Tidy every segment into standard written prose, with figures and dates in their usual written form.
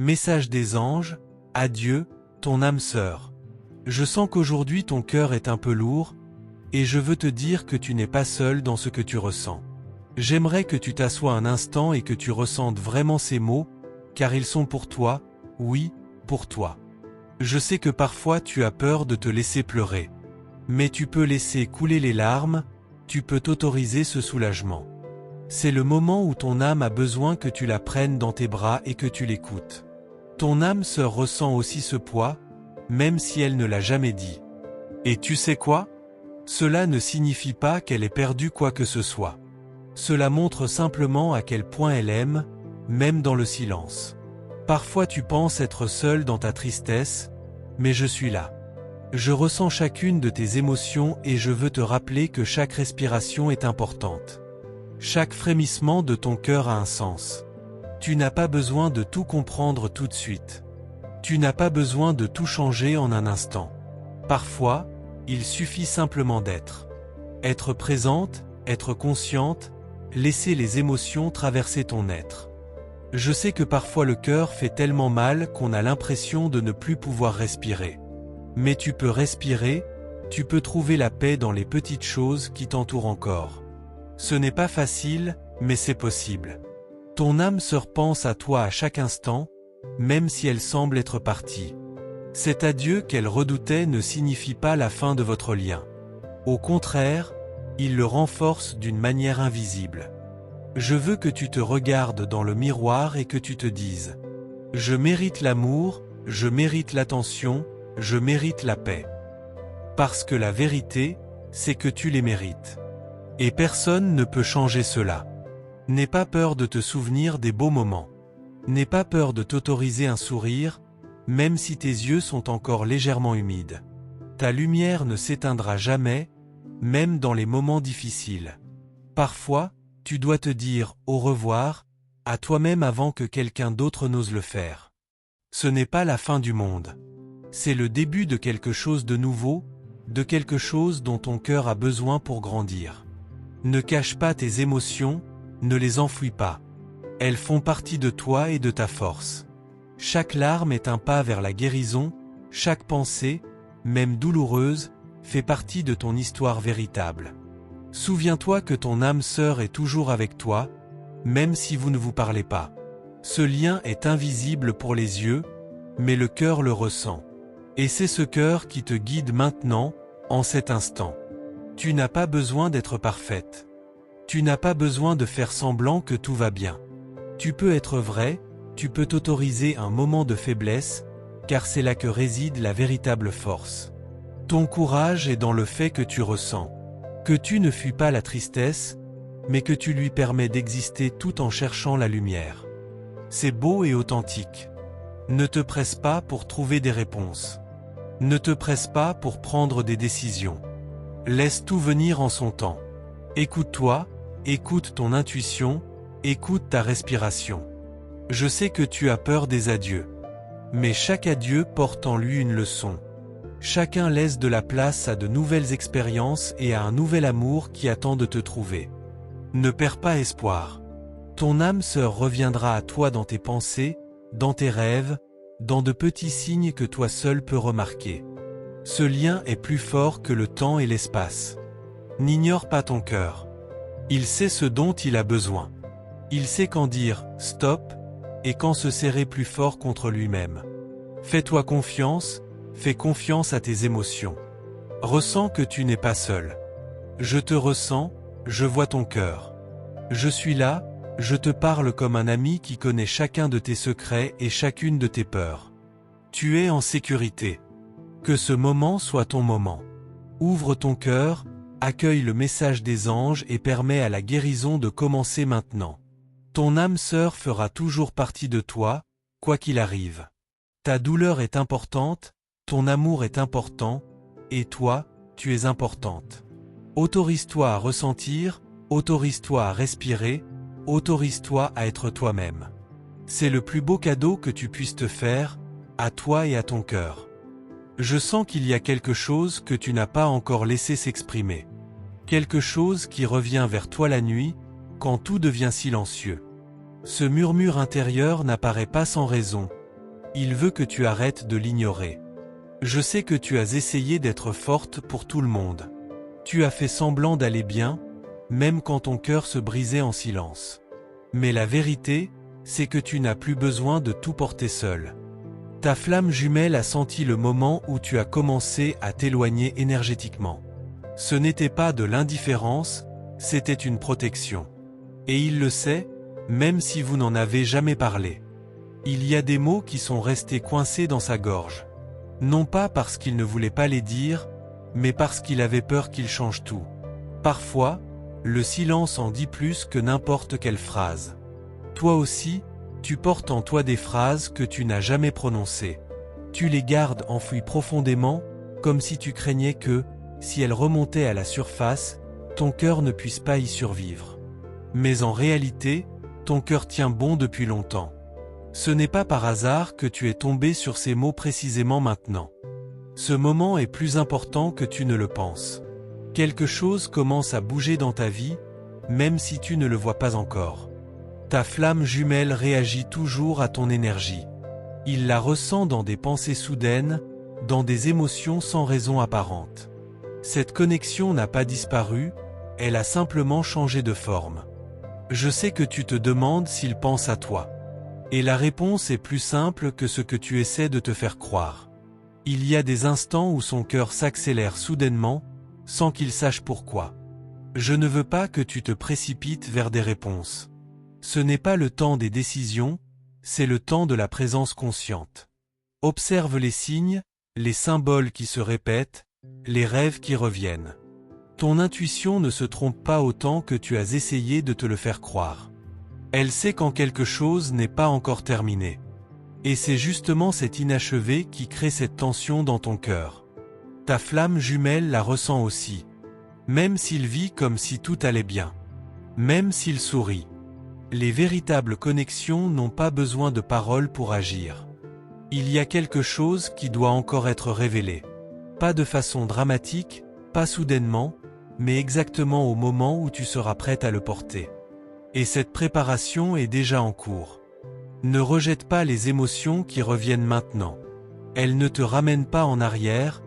Message des anges, adieu, ton âme sœur. Je sens qu'aujourd'hui ton cœur est un peu lourd, et je veux te dire que tu n'es pas seul dans ce que tu ressens. J'aimerais que tu t'assoies un instant et que tu ressentes vraiment ces mots, car ils sont pour toi, oui, pour toi. Je sais que parfois tu as peur de te laisser pleurer. Mais tu peux laisser couler les larmes, tu peux t'autoriser ce soulagement. C'est le moment où ton âme a besoin que tu la prennes dans tes bras et que tu l'écoutes. Ton âme sœur ressent aussi ce poids, même si elle ne l'a jamais dit. Et tu sais quoi? Cela ne signifie pas qu'elle ait perdu quoi que ce soit. Cela montre simplement à quel point elle aime, même dans le silence. Parfois tu penses être seul dans ta tristesse, mais je suis là. Je ressens chacune de tes émotions et je veux te rappeler que chaque respiration est importante. Chaque frémissement de ton cœur a un sens. Tu n'as pas besoin de tout comprendre tout de suite. Tu n'as pas besoin de tout changer en un instant. Parfois, il suffit simplement d'être. Être présente, être consciente, laisser les émotions traverser ton être. Je sais que parfois le cœur fait tellement mal qu'on a l'impression de ne plus pouvoir respirer. Mais tu peux respirer, tu peux trouver la paix dans les petites choses qui t'entourent encore. Ce n'est pas facile, mais c'est possible. Ton âme sœur pense à toi à chaque instant, même si elle semble être partie. Cet adieu qu'elle redoutait ne signifie pas la fin de votre lien. Au contraire, il le renforce d'une manière invisible. Je veux que tu te regardes dans le miroir et que tu te dises « Je mérite l'amour, je mérite l'attention, je mérite la paix. » Parce que la vérité, c'est que tu les mérites. Et personne ne peut changer cela. N'aie pas peur de te souvenir des beaux moments. N'aie pas peur de t'autoriser un sourire, même si tes yeux sont encore légèrement humides. Ta lumière ne s'éteindra jamais, même dans les moments difficiles. Parfois, tu dois te dire au revoir à toi-même avant que quelqu'un d'autre n'ose le faire. Ce n'est pas la fin du monde. C'est le début de quelque chose de nouveau, de quelque chose dont ton cœur a besoin pour grandir. Ne cache pas tes émotions, ne les enfouis pas. Elles font partie de toi et de ta force. Chaque larme est un pas vers la guérison, chaque pensée, même douloureuse, fait partie de ton histoire véritable. Souviens-toi que ton âme sœur est toujours avec toi, même si vous ne vous parlez pas. Ce lien est invisible pour les yeux, mais le cœur le ressent. Et c'est ce cœur qui te guide maintenant, en cet instant. Tu n'as pas besoin d'être parfaite. Tu n'as pas besoin de faire semblant que tout va bien. Tu peux être vrai, tu peux t'autoriser un moment de faiblesse, car c'est là que réside la véritable force. Ton courage est dans le fait que tu ressens. Que tu ne fuis pas la tristesse, mais que tu lui permets d'exister tout en cherchant la lumière. C'est beau et authentique. Ne te presse pas pour trouver des réponses. Ne te presse pas pour prendre des décisions. Laisse tout venir en son temps. Écoute-toi, écoute ton intuition, écoute ta respiration. Je sais que tu as peur des adieux. Mais chaque adieu porte en lui une leçon. Chacun laisse de la place à de nouvelles expériences et à un nouvel amour qui attend de te trouver. Ne perds pas espoir. Ton âme sœur reviendra à toi dans tes pensées, dans tes rêves, dans de petits signes que toi seul peux remarquer. Ce lien est plus fort que le temps et l'espace. N'ignore pas ton cœur. Il sait ce dont il a besoin. Il sait quand dire « stop » et quand se serrer plus fort contre lui-même. Fais-toi confiance, fais confiance à tes émotions. Ressens que tu n'es pas seul. Je te ressens, je vois ton cœur. Je suis là, je te parle comme un ami qui connaît chacun de tes secrets et chacune de tes peurs. Tu es en sécurité. Que ce moment soit ton moment. Ouvre ton cœur, accueille le message des anges et permets à la guérison de commencer maintenant. Ton âme sœur fera toujours partie de toi, quoi qu'il arrive. Ta douleur est importante, ton amour est important, et toi, tu es importante. Autorise-toi à ressentir, autorise-toi à respirer, autorise-toi à être toi-même. C'est le plus beau cadeau que tu puisses te faire, à toi et à ton cœur. Je sens qu'il y a quelque chose que tu n'as pas encore laissé s'exprimer. Quelque chose qui revient vers toi la nuit, quand tout devient silencieux. Ce murmure intérieur n'apparaît pas sans raison, Il veut que tu arrêtes de l'ignorer. Je sais que tu as essayé d'être forte pour tout le monde. Tu as fait semblant d'aller bien, même quand ton cœur se brisait en silence. Mais la vérité, c'est que tu n'as plus besoin de tout porter seul. Ta flamme jumelle a senti le moment où tu as commencé à t'éloigner énergétiquement. Ce n'était pas de l'indifférence, c'était une protection. Et il le sait, même si vous n'en avez jamais parlé. Il y a des mots qui sont restés coincés dans sa gorge. Non pas parce qu'il ne voulait pas les dire, mais parce qu'il avait peur qu'ils changent tout. Parfois, le silence en dit plus que n'importe quelle phrase. Toi aussi, tu portes en toi des phrases que tu n'as jamais prononcées. Tu les gardes enfouies profondément, comme si tu craignais que, si elles remontaient à la surface, ton cœur ne puisse pas y survivre. Mais en réalité, ton cœur tient bon depuis longtemps. Ce n'est pas par hasard que tu es tombé sur ces mots précisément maintenant. Ce moment est plus important que tu ne le penses. Quelque chose commence à bouger dans ta vie, même si tu ne le vois pas encore. Ta flamme jumelle réagit toujours à ton énergie. Il la ressent dans des pensées soudaines, dans des émotions sans raison apparente. Cette connexion n'a pas disparu, elle a simplement changé de forme. Je sais que tu te demandes s'il pense à toi. Et la réponse est plus simple que ce que tu essaies de te faire croire. Il y a des instants où son cœur s'accélère soudainement, sans qu'il sache pourquoi. Je ne veux pas que tu te précipites vers des réponses. Ce n'est pas le temps des décisions, c'est le temps de la présence consciente. Observe les signes, les symboles qui se répètent, les rêves qui reviennent. Ton intuition ne se trompe pas autant que tu as essayé de te le faire croire. Elle sait quand quelque chose n'est pas encore terminé. Et c'est justement cet inachevé qui crée cette tension dans ton cœur. Ta flamme jumelle la ressent aussi. Même s'il vit comme si tout allait bien. Même s'il sourit. Les véritables connexions n'ont pas besoin de paroles pour agir. Il y a quelque chose qui doit encore être révélé. Pas de façon dramatique, pas soudainement, mais exactement au moment où tu seras prête à le porter. Et cette préparation est déjà en cours. Ne rejette pas les émotions qui reviennent maintenant. Elles ne te ramènent pas en arrière,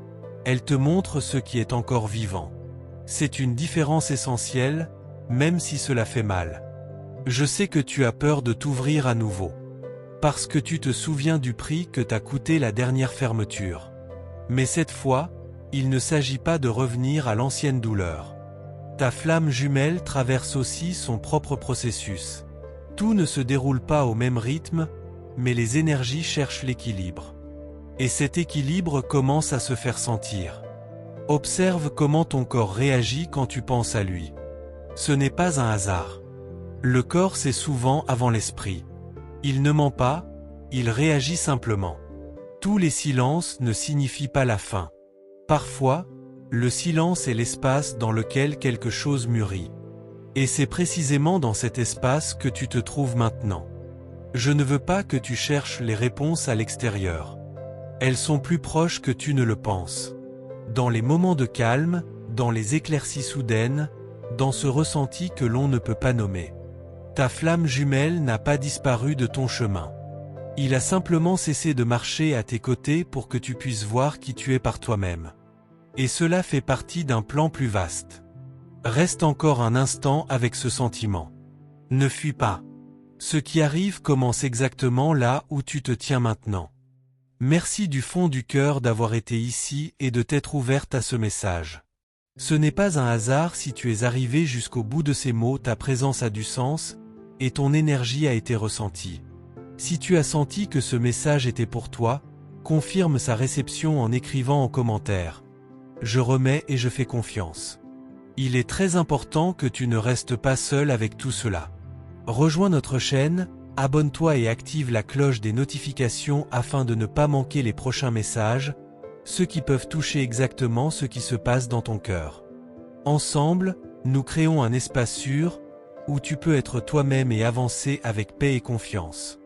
elles te montrent ce qui est encore vivant. C'est une différence essentielle, même si cela fait mal. Je sais que tu as peur de t'ouvrir à nouveau. Parce que tu te souviens du prix que t'a coûté la dernière fermeture. Mais cette fois, il ne s'agit pas de revenir à l'ancienne douleur. Ta flamme jumelle traverse aussi son propre processus. Tout ne se déroule pas au même rythme, mais les énergies cherchent l'équilibre. Et cet équilibre commence à se faire sentir. Observe comment ton corps réagit quand tu penses à lui. Ce n'est pas un hasard. Le corps sait souvent avant l'esprit. Il ne ment pas, il réagit simplement. Tous les silences ne signifient pas la fin. Parfois, le silence est l'espace dans lequel quelque chose mûrit. Et c'est précisément dans cet espace que tu te trouves maintenant. Je ne veux pas que tu cherches les réponses à l'extérieur. Elles sont plus proches que tu ne le penses. Dans les moments de calme, dans les éclaircies soudaines, dans ce ressenti que l'on ne peut pas nommer. Ta flamme jumelle n'a pas disparu de ton chemin. Il a simplement cessé de marcher à tes côtés pour que tu puisses voir qui tu es par toi-même. Et cela fait partie d'un plan plus vaste. Reste encore un instant avec ce sentiment. Ne fuis pas. Ce qui arrive commence exactement là où tu te tiens maintenant. Merci du fond du cœur d'avoir été ici et de t'être ouverte à ce message. Ce n'est pas un hasard si tu es arrivé jusqu'au bout de ces mots, ta présence a du sens, et ton énergie a été ressentie. Si tu as senti que ce message était pour toi, confirme sa réception en écrivant en commentaire. Je remets et je fais confiance. Il est très important que tu ne restes pas seul avec tout cela. Rejoins notre chaîne, abonne-toi et active la cloche des notifications afin de ne pas manquer les prochains messages, ceux qui peuvent toucher exactement ce qui se passe dans ton cœur. Ensemble, nous créons un espace sûr, où tu peux être toi-même et avancer avec paix et confiance.